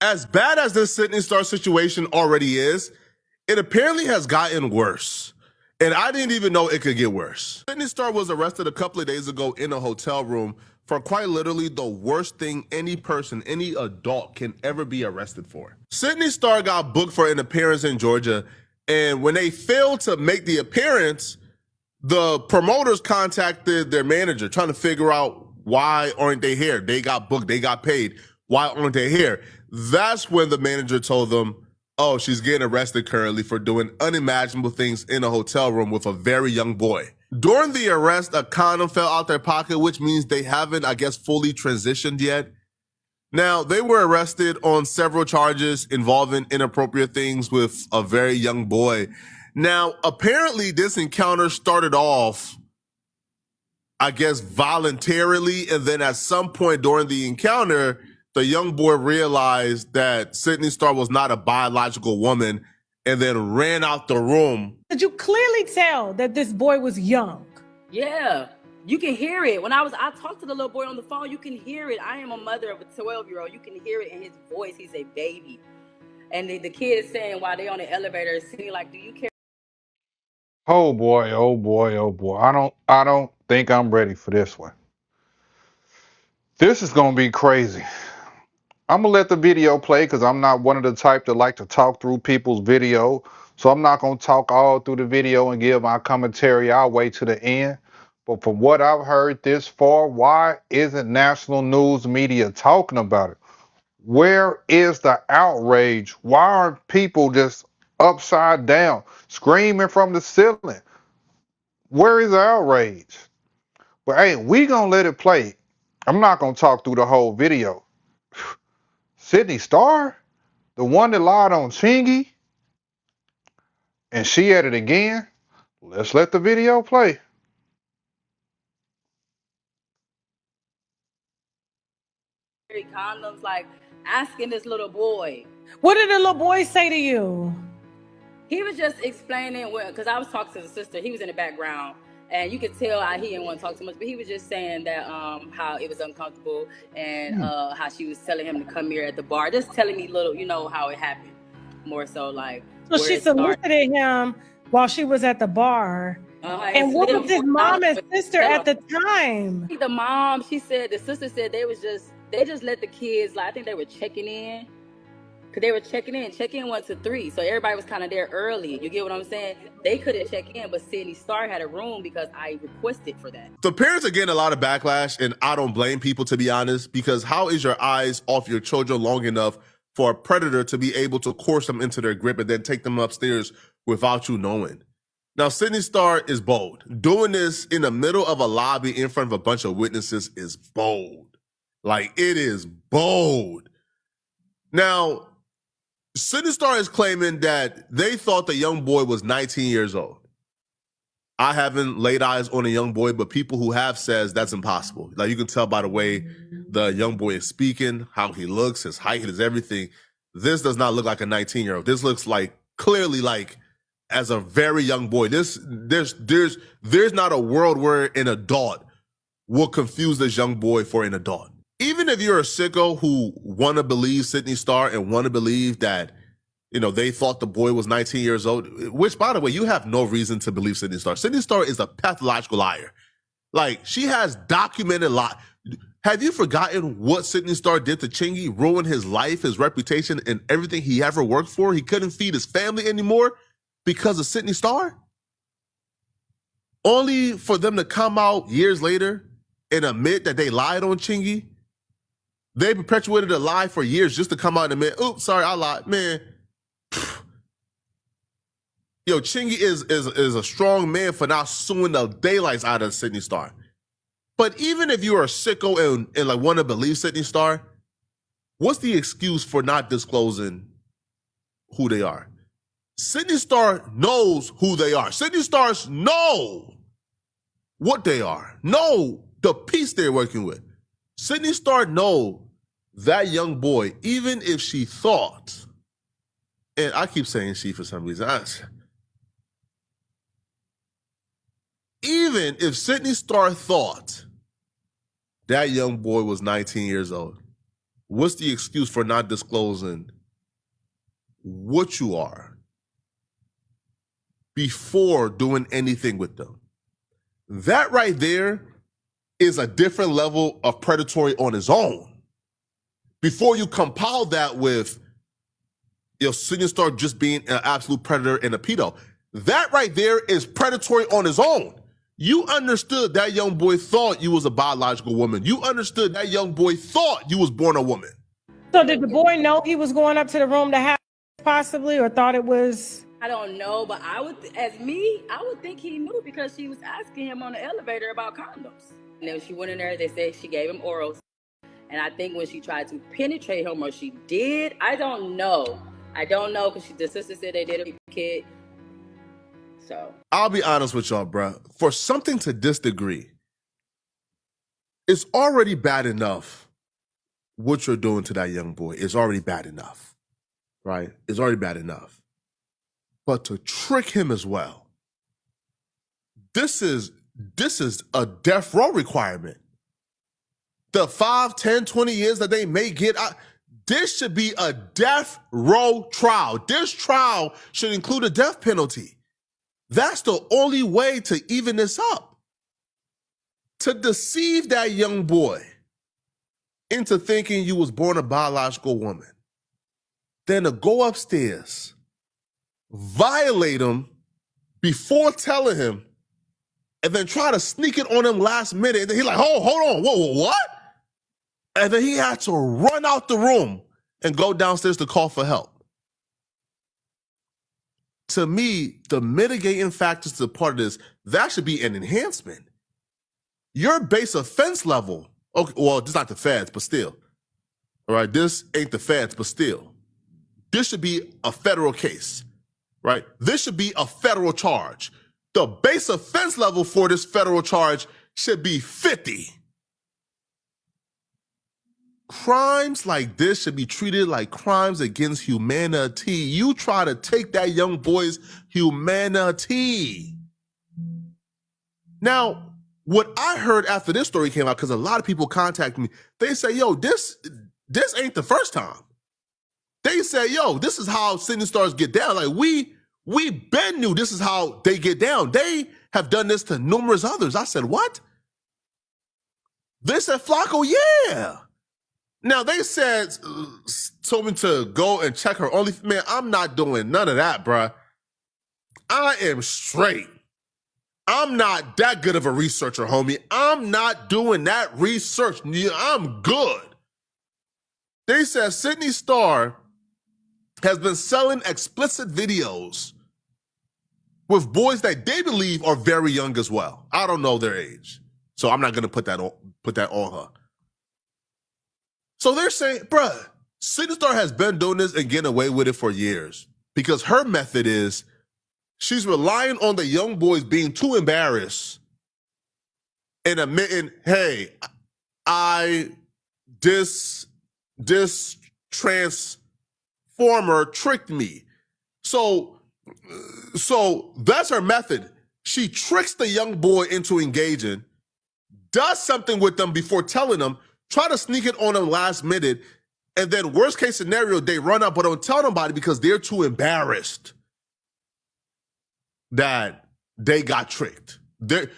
As bad as this Sidney Star situation already is, it apparently has gotten worse. And I didn't even know it could get worse. Sidney Star was arrested a couple of days ago in a hotel room for quite literally the worst thing any person, any adult can ever be arrested for. Sidney Star got booked for an appearance in Georgia, and when they failed to make the appearance, the promoters contacted their manager trying to figure out why aren't they here? They got booked, they got paid. Why aren't they here? That's when the manager told them, oh, she's getting arrested currently for doing unimaginable things in a hotel room with a very young boy. During the arrest, a condom fell out their pocket, which means they haven't, I guess, fully transitioned yet. Now, they were arrested on several charges involving inappropriate things with a very young boy. Now, apparently, this encounter started off, I guess, voluntarily, and then at some point during the encounter, the young boy realized that Sidney Starr was not a biological woman and then ran out the room. Did you clearly tell that this boy was young? Yeah, you can hear it. I talked to the little boy on the phone, you can hear it. I am a mother of a 12-year-old. You can hear it in his voice. He's a baby. And the kid is saying while they're on the elevator, sitting like, do you care? Oh boy, oh boy, oh boy. I don't think I'm ready for this one. This is gonna be crazy. I'm gonna let the video play because I'm not one of the type that like to talk through people's video. So I'm not gonna talk all through the video and give my commentary. I'll wait to the end. But from what I've heard this far, why isn't national news media talking about it? Where is the outrage? Why aren't people just upside down, screaming from the ceiling? Where is the outrage? But hey, we gonna let it play. I'm not gonna talk through the whole video. Sidney Starr, the one that lied on Chingy, and she at it again. Let's let the video play. Condoms, like asking this little boy. What did the little boy say to you? He was just explaining, because I was talking to the sister. He was in the background, and you could tell he didn't want to talk too much. But he was just saying that how it was uncomfortable, and how she was telling him to come here at the bar, just telling me little, how it happened. More so like. So she solicited him while she was at the bar. And what was his mom and sister at the time? The mom, the sister said they just let the kids, like, I think they were checking in. Because they were checking in. Check-in 1 to 3. So everybody was kind of there early. You get what I'm saying? They couldn't check in, but Sidney Starr had a room because I requested for that. The parents are getting a lot of backlash, and I don't blame people, to be honest, because how is your eyes off your children long enough for a predator to be able to coerce them into their grip and then take them upstairs without you knowing? Now, Sidney Starr is bold. Doing this in the middle of a lobby in front of a bunch of witnesses is bold. Like, it is bold. Now, Sidney Starr is claiming that they thought the young boy was 19 years old. I haven't laid eyes on a young boy, but people who have says that's impossible. Like, you can tell by the way the young boy is speaking, how he looks, his height, his everything. This does not look like a 19-year-old. This looks like clearly like as a very young boy. There's not a world where an adult will confuse this young boy for an adult. Even if you're a sicko who want to believe Sidney Starr and want to believe that, they thought the boy was 19 years old, which, by the way, you have no reason to believe Sidney Starr. Sidney Starr is a pathological liar. Like, she has documented lie. Have you forgotten what Sidney Starr did to Chingy? Ruined his life, his reputation, and everything he ever worked for? He couldn't feed his family anymore because of Sidney Starr? Only for them to come out years later and admit that they lied on Chingy? They perpetuated a lie for years just to come out and admit, oops, sorry, I lied. Man, yo, Chingy is a strong man for not suing the daylights out of Sidney Starr. But even if you're a sicko and like want to believe Sidney Starr, what's the excuse for not disclosing who they are? Sidney Starr knows who they are. Sidney Starrs know what they are. Know the piece they're working with. Sidney Starr know that young boy, even if she thought, and I keep saying she for some reason, even if Sidney Starr thought that young boy was 19 years old, what's the excuse for not disclosing what you are before doing anything with them? That right there is a different level of predatory on its own. Before you compile that with Sidney Star just being an absolute predator and a pedo, that right there is predatory on its own. You understood that young boy thought you was a biological woman. You understood that young boy thought you was born a woman. So did the boy know he was going up to the room to have possibly, or thought it was? I don't know, but I would think he knew because she was asking him on the elevator about condoms. And then she went in there, they said she gave him orals. And I think when she tried to penetrate him, or she did, I don't know because the sister said they did it with the kid. So I'll be honest with y'all, bro. For something to this degree, it's already bad enough what you're doing to that young boy. It's already bad enough, right? It's already bad enough. But to trick him as well, this is a death row requirement. The 5, 10, 20 years that they may get out, this should be a death row trial. This trial should include a death penalty. That's the only way to even this up. To deceive that young boy into thinking you was born a biological woman, then to go upstairs, violate him before telling him, and then try to sneak it on him last minute. And then he's like, hold on, whoa, what? And then he had to run out the room and go downstairs to call for help. To me, the mitigating factors to part of this, that should be an enhancement. Your base offense level, okay, well, this is not the feds, but still. All right, this ain't the feds, but still. This should be a federal case, right? This should be a federal charge. The base offense level for this federal charge should be 50. Crimes like this should be treated like crimes against humanity. You try to take that young boy's humanity. Now, what I heard after this story came out, because a lot of people contacted me, they say, yo, this ain't the first time. They say, yo, this is how Sidney Stars get down. Like, we been knew this is how they get down. They have done this to numerous others. I said, what? They said, Flacco, yeah. Now, they said, told me to go and check her OnlyFans. Man, I'm not doing none of that, bruh. I am straight. I'm not that good of a researcher, homie. I'm not doing that research. I'm good. They said Sidney Starr has been selling explicit videos with boys that they believe are very young as well. I don't know their age, so I'm not going to put that on her. So they're saying, bruh, Sidney Star has been doing this and getting away with it for years because her method is she's relying on the young boys being too embarrassed and admitting, hey, this transformer tricked me. So that's her method. She tricks the young boy into engaging, does something with them before telling them, try to sneak it on them last minute, and then worst case scenario, they run out but don't tell nobody because they're too embarrassed that they got tricked. They're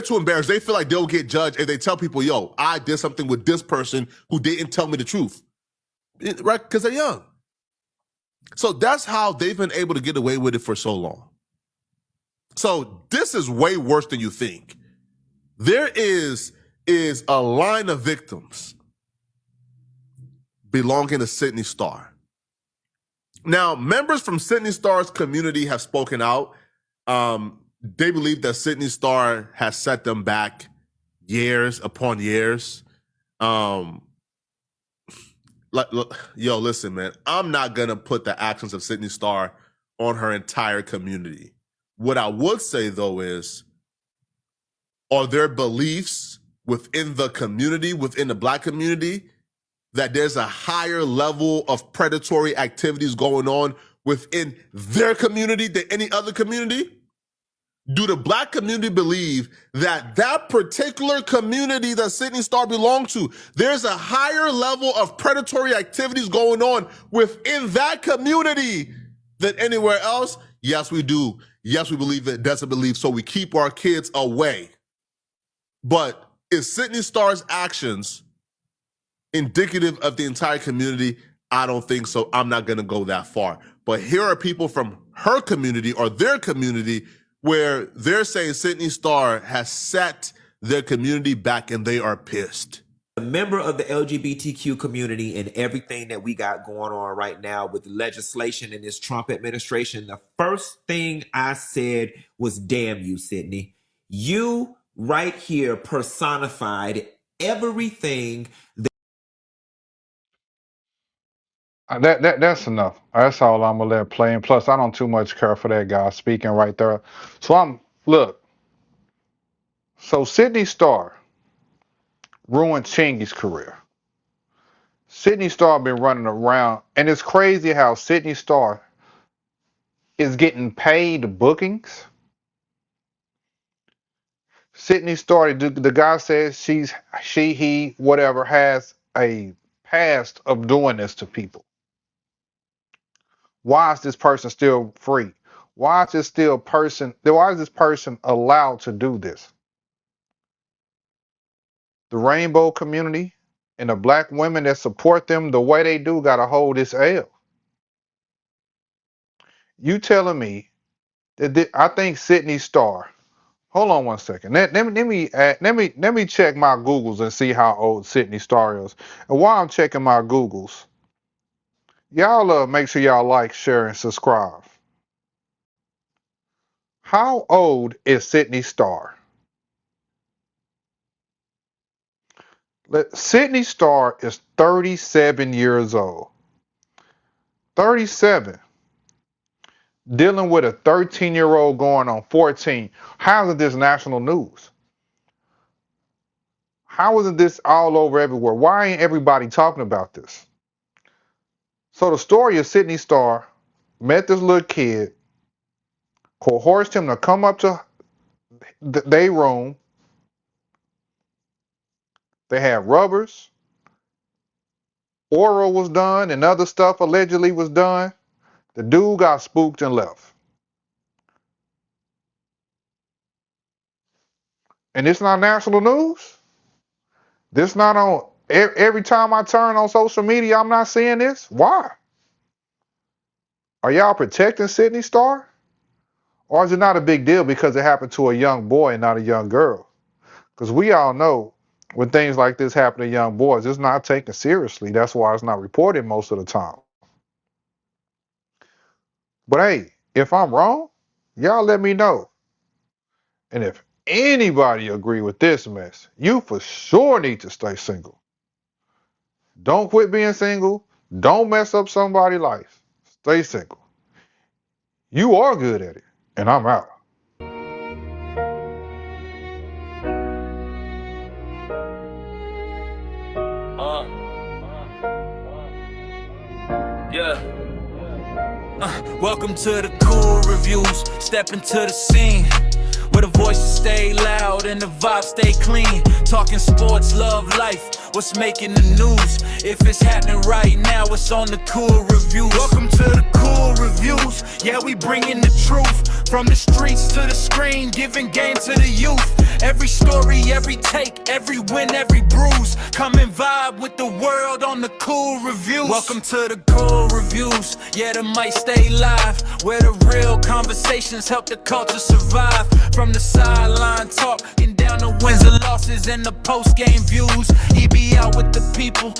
too embarrassed. They feel like they'll get judged and they tell people, yo, I did something with this person who didn't tell me the truth, right? Because they're young. So that's how they've been able to get away with it for so long. So this is way worse than you think. There is a line of victims belonging to Sidney Starr. Now, members from Sidney Starr's community have spoken out. They believe that Sidney Starr has set them back years upon years. Yo, listen, man, I'm not going to put the actions of Sidney Starr on her entire community. What I would say, though, is, are there beliefs within the community, within the Black community, that there's a higher level of predatory activities going on within their community than any other community? do the black community believe that that particular community that Sidney Starr belonged to, there's a higher level of predatory activities going on within that community than anywhere else? Yes, we do. Yes, we believe it. Doesn't believe, so we keep our kids away. But is Sidney Starr's actions indicative of the entire community? I don't think so. I'm not going to go that far. But here are people from her community or their community where they're saying Sidney Starr has set their community back and they are pissed. A member of the LGBTQ community and everything that we got going on right now with the legislation in this Trump administration, the first thing I said was, damn you, Sidney. You right here personified everything That's enough. That's all I'm gonna let play. And plus, I don't too much care for that guy speaking right there. So look. So Sidney Starr ruined Chingy's career. Sidney Starr been running around, and it's crazy how Sidney Starr is getting paid bookings. Sidney Starr, the guy says he, whatever, has a past of doing this to people. Why is this person still free? Why is this person allowed to do this? The rainbow community and the black women that support them the way they do gotta hold this L. You telling me that I think Sidney Starr. Hold on one second. Let me check my Googles and see how old Sidney Starr is. And while I'm checking my Googles, y'all make sure y'all like, share, and subscribe. How old is Sidney Starr? Sidney Starr is 37 years old. 37. Dealing with a 13-year-old going on 14. How is this national news? How isn't this all over everywhere? Why ain't everybody talking about this? So the story of Sidney Starr met this little kid, coerced him to come up to their room. They had rubbers. Oral was done and other stuff allegedly was done. The dude got spooked and left. And it's not national news? This not on, every time I turn on social media, I'm not seeing this? Why? Are y'all protecting Sidney Starr? Or is it not a big deal because it happened to a young boy and not a young girl? Because we all know when things like this happen to young boys, it's not taken seriously. That's why it's not reported most of the time. But hey, if I'm wrong, y'all let me know. And if anybody agree with this mess, you for sure need to stay single. Don't quit being single. Don't mess up somebody's life. Stay single. You are good at it. And I'm out. Welcome to the cool reviews. Step into the scene where the voices stay loud and the vibes stay clean. Talking sports, love, life, what's making the news. If it's happening right now, it's on the cool reviews. Welcome to the cool reviews. Yeah, we bringing the truth from the streets to the screen, giving game to the youth. Every story, every take, every win, every bruise. Come and vibe with the world on the cool reviews. Welcome to the cool reviews. Yeah, the mic stay live, where the real conversations help the culture survive. From the sideline talk, and down the wins and losses and the post-game views. He be out with the people,